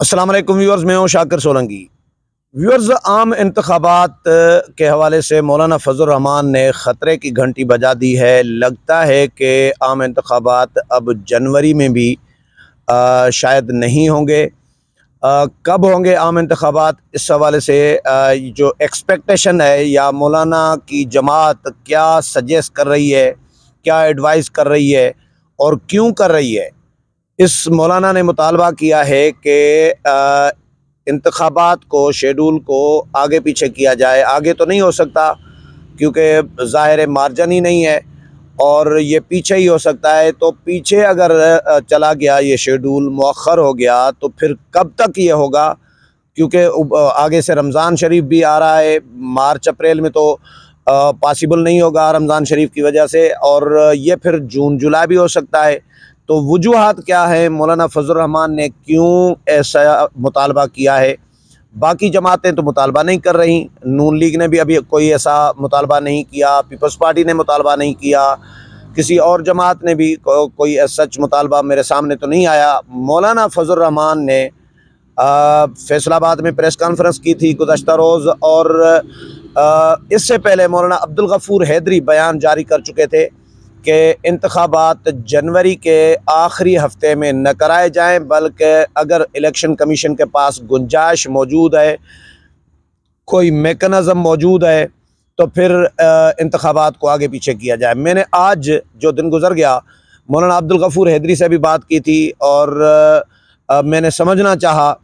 अस्सलाम वालेकुम व्यूअर्स, मैं हूँ शाकिर सोलंकी। व्यूअर्स, आम इंतखाबात के हवाले से मौलाना फजल रहमान ने ख़तरे की घंटी बजा दी है। लगता है कि आम इंतखाबात अब जनवरी में भी शायद नहीं होंगे। कब होंगे आम इंतखाबात, इस हवाले से जो एक्सपेक्टेशन है या मौलाना की जमात क्या सजेस्ट कर रही है, क्या एडवाइस कर रही है और क्यों कर रही है। इस मौलाना ने मुतालबा किया है कि इंतखाबात को, शेड्यूल को आगे पीछे किया जाए। आगे तो नहीं हो सकता क्योंकि ज़ाहिर मार्जिन ही नहीं है, और ये पीछे ही हो सकता है। तो पीछे अगर चला गया, ये शेड्यूल मौखर हो गया, तो फिर कब तक ये होगा? क्योंकि आगे से रमज़ान शरीफ भी आ रहा है। मार्च अप्रैल में तो पॉसिबल नहीं होगा रमज़ान शरीफ की वजह से, और ये फिर जून जुलाई भी हो सकता है। तो वजूहात क्या है, मौलाना फजल रहमान ने क्यों ऐसा मुतालबा किया है? बाकी जमातें तो मुतालबा नहीं कर रही। नून लीग ने भी अभी कोई ऐसा मुतालबा नहीं किया, पीपल्स पार्टी ने मुतालबा नहीं किया, किसी और जमात ने भी कोई सच मुतालबा मेरे सामने तो नहीं आया। मौलाना फजल रहमान ने फैसलाबाद में प्रेस कॉन्फ्रेंस की थी गुज़श्ता रोज़, और इससे पहले मौलाना अब्दुल गफूर हैदरी बयान जारी कर चुके थे कि इंतखाबात जनवरी के आखिरी हफ्ते में न कराए जाएं, बल्कि अगर इलेक्शन कमीशन के पास गुंजाइश मौजूद है, कोई मेकनिज़म मौजूद है, तो फिर इंतखाबात को आगे पीछे किया जाए। मैंने आज जो दिन गुज़र गया, मौलाना अब्दुल गफूर हैदरी से भी बात की थी, और मैंने समझना चाहा,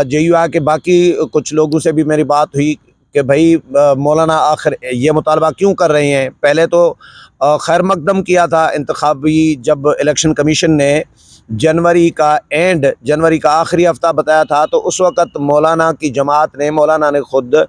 JUI के बाकी कुछ लोगों से भी मेरी बात हुई कि भाई मौलाना आखिर ये मुतालबा क्यों कर रहे हैं। पहले तो खैर मकदम किया था इंतखाबी, जब इलेक्शन कमीशन ने जनवरी का आखिरी हफ्ता बताया था, तो उस वक़्त मौलाना ने ख़ुद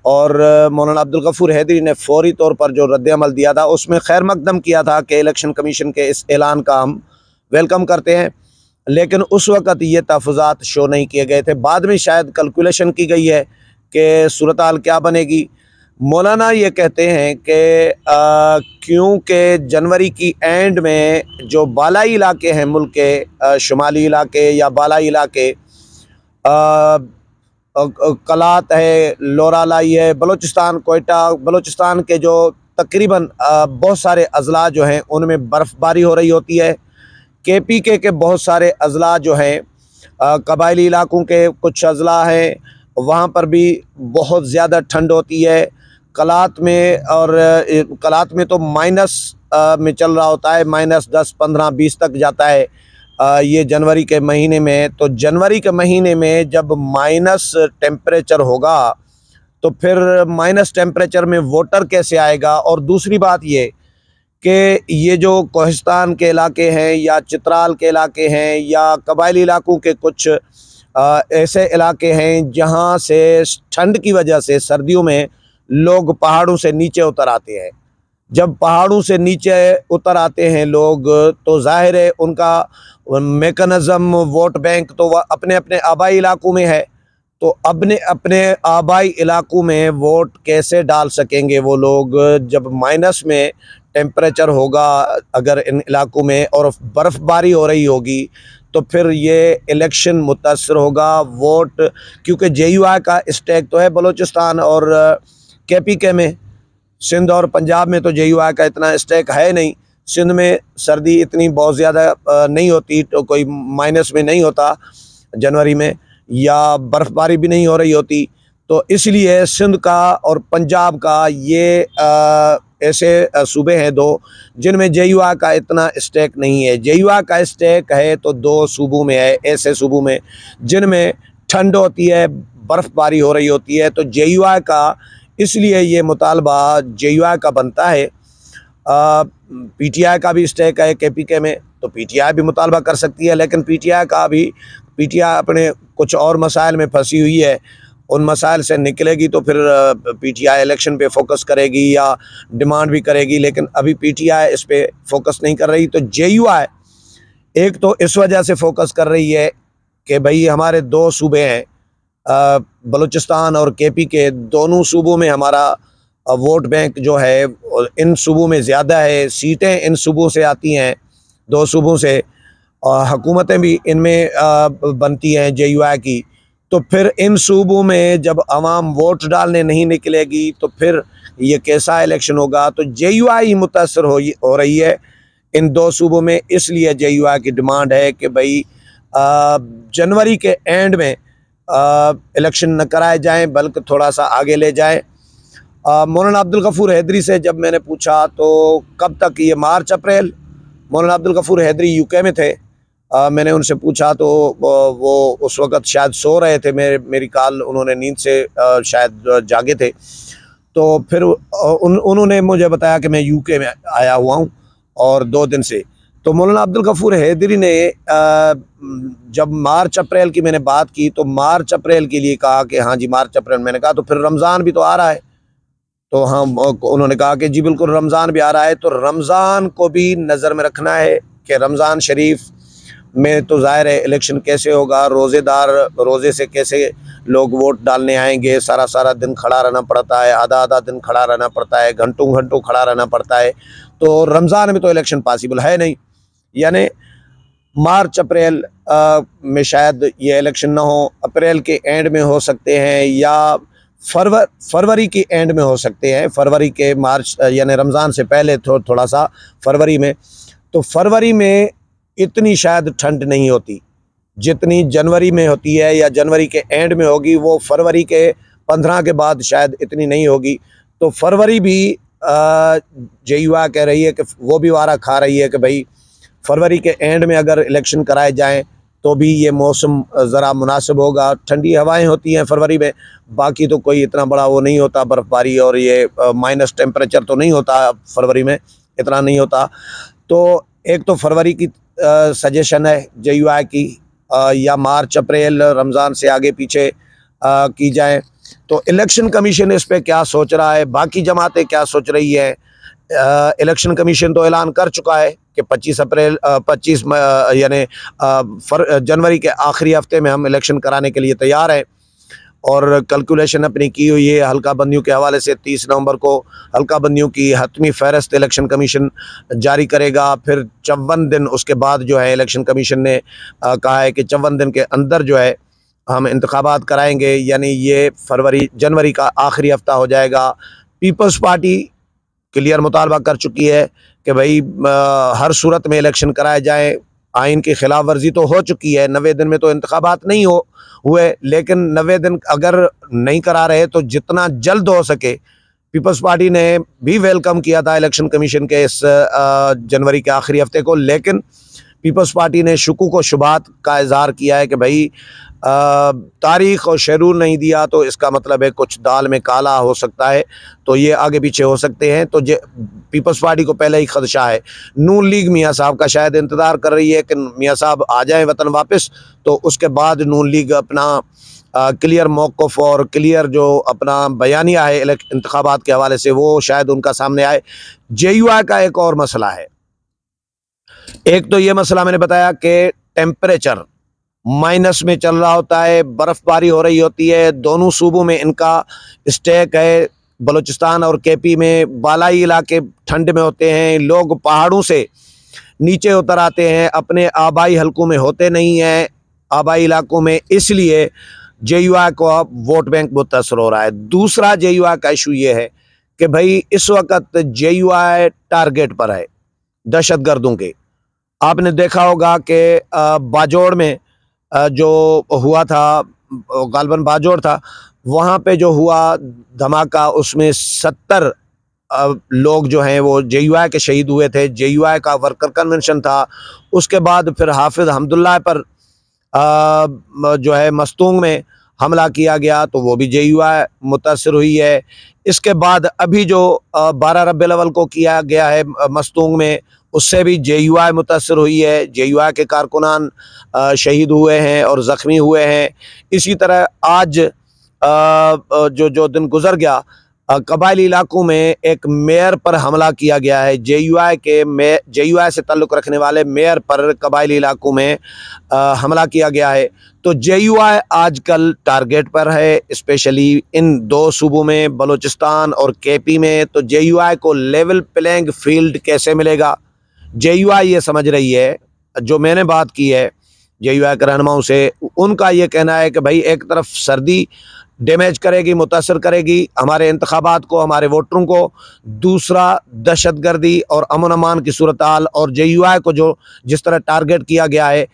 और मौलाना अब्दुल गफूर हैदरी ने फ़ौरी तौर पर जो रद्द-ए-अमल दिया था, उसमें खैर मकदम किया था कि इलेक्शन कमीशन के इस ऐलान का हम वेलकम करते हैं। लेकिन उस वक़्त ये तहफ़्फ़ुज़ात शो नहीं किए गए थे। बाद में शायद कैलकुलेशन की गई है कि सूरत हाल क्या बनेगी। मौलाना ये कहते हैं कि क्योंकि जनवरी की एंड में जो बालाई इलाके हैं मुल्क के, शुमाली इलाके या बालाई इलाके, कलात है, लोरालाई है, बलूचिस्तान, कोयटा बलूचिस्तान के जो तकरीबन बहुत सारे अज़ला जो हैं उनमें बर्फ़बारी हो रही होती है। KPK के बहुत सारे अज़ला जो हैं, कबायली इलाकों के कुछ अज़ला हैं, वहाँ पर भी बहुत ज़्यादा ठंड होती है। कलात में तो माइनस में चल रहा होता है, -10, 15, 20 तक जाता है ये जनवरी के महीने में। तो जनवरी के महीने में जब माइनस टेम्परेचर होगा, तो फिर माइनस टेम्परेचर में वोटर कैसे आएगा? और दूसरी बात ये कि ये जो कोहिस्तान के इलाके हैं या चित्राल के इलाके हैं या कबायली इलाकों के कुछ ऐसे इलाके हैं जहाँ से ठंड की वजह से सर्दियों में लोग पहाड़ों से नीचे उतर आते हैं। जब पहाड़ों से नीचे उतर आते हैं लोग, तो ज़ाहिर है उनका मेकनिज़म, वोट बैंक तो वह अपने अपने आबाई इलाकों में है। तो अपने अपने आबाई इलाकों में वोट कैसे डाल सकेंगे वो लोग, जब माइनस में टेम्परेचर होगा अगर इन इलाकों में, और बर्फ़बारी हो रही होगी, तो फिर ये इलेक्शन मुतासर होगा। वोट, क्योंकि JUI का स्टेक तो है बलूचिस्तान और KPK में। सिंध और पंजाब में तो JUI का इतना स्टेक है नहीं। सिंध में सर्दी इतनी बहुत ज़्यादा नहीं होती, तो कोई माइनस में नहीं होता जनवरी में, या बर्फ़बारी भी नहीं हो रही होती। तो इसलिए सिंध का और पंजाब का ये ऐसे सूबे हैं दो जिनमें JUI का इतना स्टेक नहीं है। JUI का स्टेक है तो दो सूबों में है, ऐसे सूबों में जिनमें ठंड होती है, बर्फ़बारी हो रही होती है। तो JUI का, इसलिए ये मुतालबा JUI का बनता है। PTI का भी स्टेक है KPK में, तो PTI भी मुतालबा कर सकती है, लेकिन PTI अपने कुछ और मसाइल में फंसी हुई है। उन मसाइल से निकलेगी तो फिर PTI इलेक्शन पे फोकस करेगी या डिमांड भी करेगी, लेकिन अभी PTI इस पे फोकस नहीं कर रही। तो JUI एक तो इस वजह से फोकस कर रही है कि भाई हमारे दो सूबे हैं, बलूचिस्तान और KPK, दोनों सूबों में हमारा वोट बैंक जो है इन सूबों में ज़्यादा है, सीटें इन सूबों से आती हैं, दो सूबों से। हुकूमतें भी इनमें बनती हैं JUI की, तो फिर इन सूबों में जब आवाम वोट डालने नहीं निकलेगी तो फिर ये कैसा इलेक्शन होगा। तो JUI ही मुतासर हो रही है इन 2 सूबों में। इसलिए JUI की डिमांड है कि भाई जनवरी के एंड में इलेक्शन न कराए जाएं, बल्कि थोड़ा सा आगे ले जाएं। मौलाना अब्दुल गफूर हैदरी से जब मैंने पूछा तो कब तक, ये मार्च अप्रैल, मौलाना अब्दुल गफूर हैदरी UK में थे। मैंने उनसे पूछा तो वो उस वक़्त शायद सो रहे थे, मेरी कॉल उन्होंने नींद से शायद जागे थे। तो फिर उन्होंने मुझे बताया कि मैं UK में आया हुआ हूँ और 2 दिन से। तो मौलाना अब्दुल गफूर हैदरी ने जब मार्च अप्रैल की मैंने बात की तो मार्च अप्रैल के लिए कहा कि हाँ जी मार्च अप्रैल। मैंने कहा तो फिर रमज़ान भी तो आ रहा है। तो हम उन्होंने कहा कि जी बिल्कुल रमज़ान भी आ रहा है, तो रमज़ान को भी नज़र में रखना है कि रमज़ान शरीफ में तो ज़ाहिर है इलेक्शन कैसे होगा, रोज़ेदार रोज़े से कैसे लोग वोट डालने आएंगे, सारा सारा दिन खड़ा रहना पड़ता है, आधा आधा दिन खड़ा रहना पड़ता है, घंटों घंटों खड़ा रहना पड़ता है। तो रमज़ान में तो इलेक्शन पॉसिबल है नहीं, यानी मार्च अप्रैल में शायद ये इलेक्शन ना हो, अप्रैल के एंड में हो सकते हैं या फरवरी के एंड में हो सकते हैं, फरवरी के मार्च यानी रमज़ान से पहले थोड़ा सा फरवरी में। तो फरवरी में इतनी शायद ठंड नहीं होती जितनी जनवरी में होती है, या जनवरी के एंड में होगी, वो फरवरी के 15 के बाद शायद इतनी नहीं होगी। तो फरवरी भी JUI कह रही है कि वो भी वारा खा रही है कि भाई फरवरी के एंड में अगर इलेक्शन कराए जाएं तो भी ये मौसम ज़रा मुनासिब होगा। ठंडी हवाएं होती हैं फरवरी में, बाकी तो कोई इतना बड़ा वो नहीं होता, बर्फ़बारी और ये माइनस टेम्परेचर तो नहीं होता फरवरी में, इतना नहीं होता। तो एक तो फरवरी की सजेशन है JUI की, या मार्च अप्रैल रमज़ान से आगे पीछे की जाए। तो इलेक्शन कमीशन इस पे क्या सोच रहा है, बाकी जमातें क्या सोच रही है। इलेक्शन कमीशन तो ऐलान कर चुका है कि 25 यानी जनवरी के आखिरी हफ्ते में हम इलेक्शन कराने के लिए तैयार हैं, और कैलकुलेशन अपनी की हुई है हल्का बंदियों के हवाले से। 30 नवंबर को हल्का बंदियों की हतमी फ़हरिस्त इलेक्शन कमीशन जारी करेगा। फिर 54 दिन उसके बाद जो है इलेक्शन कमीशन ने कहा है कि 54 दिन के अंदर जो है हम इंतखाबात कराएंगे, यानी ये जनवरी का आखिरी हफ्ता हो जाएगा। पीपल्स पार्टी क्लियर मुतालबा कर चुकी है कि भाई हर सूरत में इलेक्शन कराए जाएँ। आइन की खिलाफ वर्जी तो हो चुकी है, 90 दिन में तो इंतखाबात नहीं हुए, लेकिन 90 दिन अगर नहीं करा रहे तो जितना जल्द हो सके। पीपल्स पार्टी ने भी वेलकम किया था इलेक्शन कमीशन के इस जनवरी के आखिरी हफ्ते को, लेकिन पीपल्स पार्टी ने शुकूक व शुबात का इजहार किया है कि भाई तारीख और शेड्यूल नहीं दिया तो इसका मतलब है कुछ दाल में काला हो सकता है, तो ये आगे पीछे हो सकते हैं। तो पीपल्स पार्टी को पहले ही खदशा है। नून लीग मियाँ साहब का शायद इंतज़ार कर रही है कि मियाँ साहब आ जाएं वतन वापस, तो उसके बाद नून लीग अपना क्लियर मौक़िफ़ और क्लियर जो अपना बयानिया है इंतखाबात के हवाले से वो शायद उनका सामने आए। JUI का एक और मसला है। एक तो ये मसला मैंने बताया कि टेम्परेचर माइनस में चल रहा होता है, बर्फ़बारी हो रही होती है, दोनों सूबों में इनका स्टेक है। बलूचिस्तान और KP में बालाई इलाके ठंड में होते हैं, लोग पहाड़ों से नीचे उतर आते हैं, अपने आबाई हलकों में होते नहीं हैं, आबाई इलाकों में, इसलिए JUI को अब वोट बैंक मुतासर हो रहा है। दूसरा JUI का इशू ये है कि भाई इस वक्त JUI टारगेट पर है दहशतगर्दों के। आपने देखा होगा कि बाजोड़ में जो हुआ था, गालबन बाजोड़ था, वहाँ पे जो हुआ धमाका, उसमें 70 लोग जो हैं वो JUI के शहीद हुए थे। JUI का वर्कर कन्वेंशन था। उसके बाद फिर हाफिज़ हमदुल्लाह पर जो है मस्तूंग में हमला किया गया, तो वो भी JUI मुतासर हुई है। इसके बाद अभी जो 12 रबीउल अव्वल को किया गया है मस्तूंग में, उससे भी JUI मुतासर हुई है। JUI के कारकुनान शहीद हुए हैं और ज़ख्मी हुए हैं। इसी तरह आज जो दिन गुजर गया, कबायली इलाकों में एक मेयर पर हमला किया गया है। JUI से ताल्लुक़ रखने वाले मेयर पर कबायली इलाकों में हमला किया गया है। तो JUI आजकल टारगेट पर है, स्पेशली इन 2 सूबों में, बलूचिस्तान और KP में। तो JUI को लेवल प्लेइंग फील्ड कैसे मिलेगा, JUI ये समझ रही है जो मैंने बात की है JUI के रहनुमाओं से, उनका ये कहना है कि भाई एक तरफ सर्दी डैमेज करेगी, मुतासर करेगी हमारे इंतखाबात को, हमारे वोटरों को, दूसरा दहशतगर्दी और अमन अमान की सूरत हाल और JUI को जो जिस तरह टारगेट किया गया है,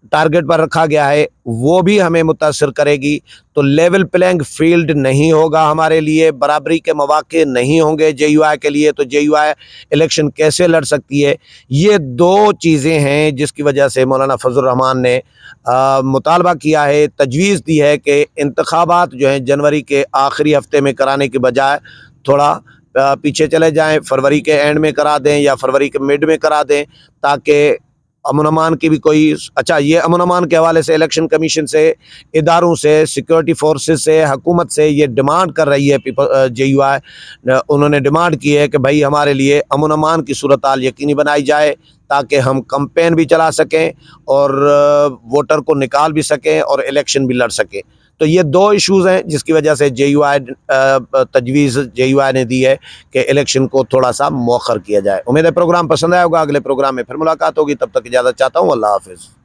टारगेट पर रखा गया है, वो भी हमें मुतासर करेगी। तो लेवल प्लेइंग फील्ड नहीं होगा हमारे लिए, बराबरी के मौके नहीं होंगे JUI के लिए, तो JUI इलेक्शन कैसे लड़ सकती है? ये दो चीज़ें हैं जिसकी वजह से मौलाना फजल रहमान ने मुतालबा किया है, तजवीज़ दी है कि इंतखाबात जो हैं जनवरी के आखिरी हफ्ते में कराने के बजाय थोड़ा पीछे चले जाएं, फरवरी के एंड में करा दें या फरवरी के मिड में करा दें, ताकि अमन अमान की भी कोई अच्छा, ये अमन अमान के हवाले से इलेक्शन कमीशन से, इदारों से, सिक्योरिटी फोर्सेस से, हुकूमत से ये डिमांड कर रही है JUI। उन्होंने डिमांड की है कि भाई हमारे लिए अमन अमान की सूरत हाल यकीनी बनाई जाए, ताकि हम कैंपेन भी चला सकें और वोटर को निकाल भी सकें और इलेक्शन भी लड़ सकें। तो ये दो इश्यूज़ हैं जिसकी वजह से तजवीज़ JUI ने दी है कि इलेक्शन को थोड़ा सा मौखर किया जाए। उम्मीद है प्रोग्राम पसंद आया होगा। अगले प्रोग्राम में फिर मुलाकात होगी, तब तक इजाज़त चाहता हूँ। अल्लाह हाफ़िज़।